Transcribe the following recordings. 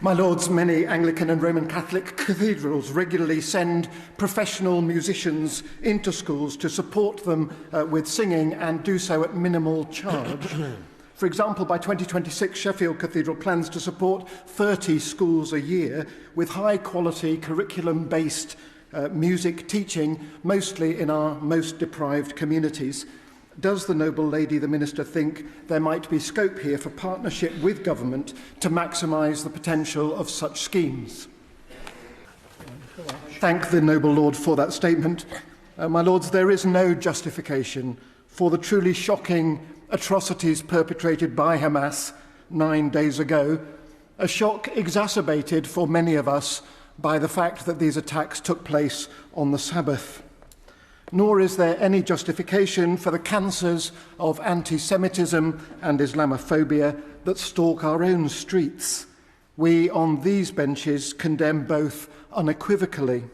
My lords, many Anglican and Roman Catholic cathedrals regularly send professional musicians into schools to support them with singing and do so at minimal charge. For example, by 2026, Sheffield Cathedral plans to support 30 schools a year with high-quality curriculum-based music teaching, mostly in our most deprived communities. Does the noble lady, the Minister, think there might be scope here for partnership with government to maximise the potential of such schemes? Thank the noble lord for that statement. My lords, there is no justification for the truly shocking atrocities perpetrated by Hamas 9 days ago, a shock exacerbated for many of us by the fact that these attacks took place on the Sabbath. Nor is there any justification for the cancers of anti-Semitism and Islamophobia that stalk our own streets. We on these benches condemn both unequivocally.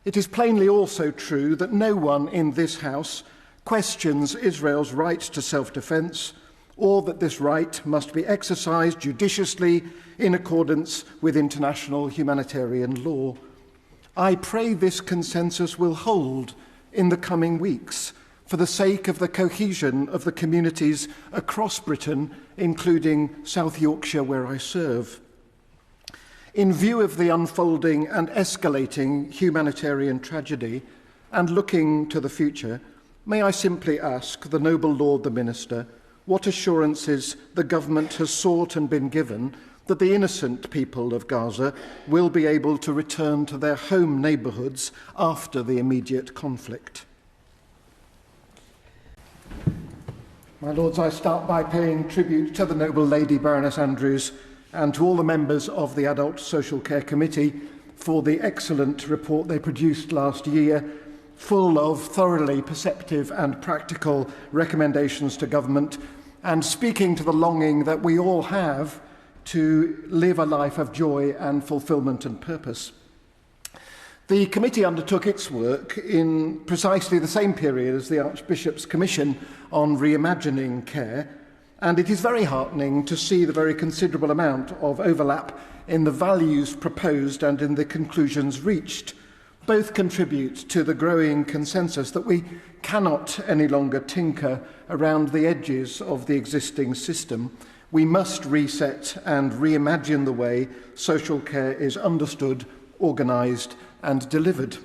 It is plainly also true that no one in this House questions Israel's right to self-defence, or that this right must be exercised judiciously in accordance with international humanitarian law. I pray this consensus will hold in the coming weeks for the sake of the cohesion of the communities across Britain, including South Yorkshire, where I serve. In view of the unfolding and escalating humanitarian tragedy, and looking to the future, may I simply ask the noble Lord the Minister what assurances the government has sought and been given that the innocent people of Gaza will be able to return to their home neighbourhoods after the immediate conflict. My lords, I start by paying tribute to the noble lady Baroness Andrews and to all the members of the Adult Social Care Committee for the excellent report they produced last year, full of thoroughly perceptive and practical recommendations to government, and speaking to the longing that we all have to live a life of joy and fulfilment and purpose. The committee undertook its work in precisely the same period as the Archbishop's Commission on Reimagining Care, and it is very heartening to see the very considerable amount of overlap in the values proposed and in the conclusions reached. Both contribute to the growing consensus that we cannot any longer tinker around the edges of the existing system. We must reset and reimagine the way social care is understood, organised and delivered.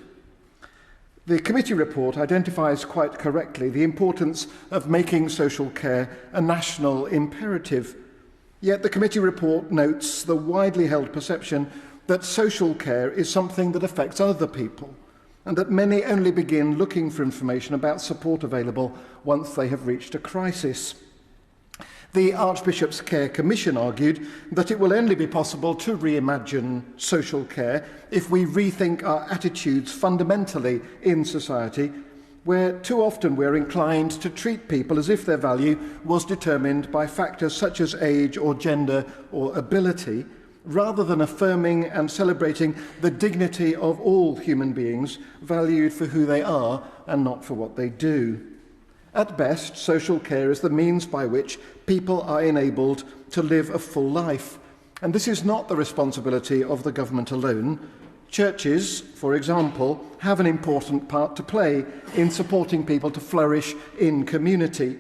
The committee report identifies quite correctly the importance of making social care a national imperative. Yet the committee report notes the widely held perception that social care is something that affects other people, and that many only begin looking for information about support available once they have reached a crisis. The Archbishop's Care Commission argued that it will only be possible to reimagine social care if we rethink our attitudes fundamentally in society, where too often we're inclined to treat people as if their value was determined by factors such as age or gender or ability, rather than affirming and celebrating the dignity of all human beings, valued for who they are and not for what they do. At best, social care is the means by which people are enabled to live a full life. And this is not the responsibility of the government alone. Churches, for example, have an important part to play in supporting people to flourish in community.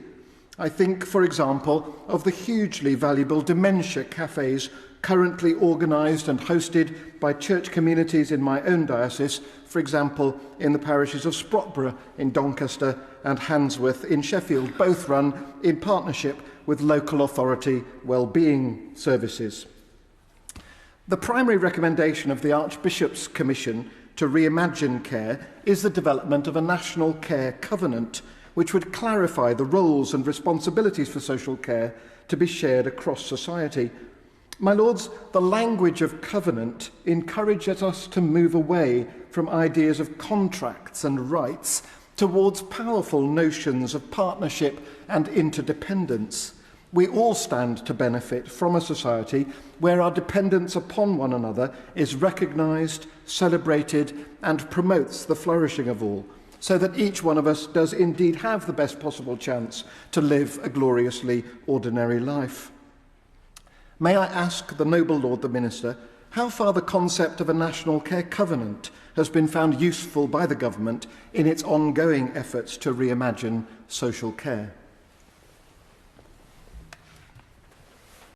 I think, for example, of the hugely valuable dementia cafes currently organised and hosted by church communities in my own diocese, for example, in the parishes of Sprotborough in Doncaster and Handsworth in Sheffield, both run in partnership with local authority wellbeing services. The primary recommendation of the Archbishop's Commission to reimagine care is the development of a national care covenant, which would clarify the roles and responsibilities for social care to be shared across society. My lords, the language of covenant encourages us to move away from ideas of contracts and rights towards powerful notions of partnership and interdependence. We all stand to benefit from a society where our dependence upon one another is recognised, celebrated, and promotes the flourishing of all, so that each one of us does indeed have the best possible chance to live a gloriously ordinary life. may I ask the noble Lord the Minister how far the concept of a national care covenant has been found useful by the government in its ongoing efforts to reimagine social care?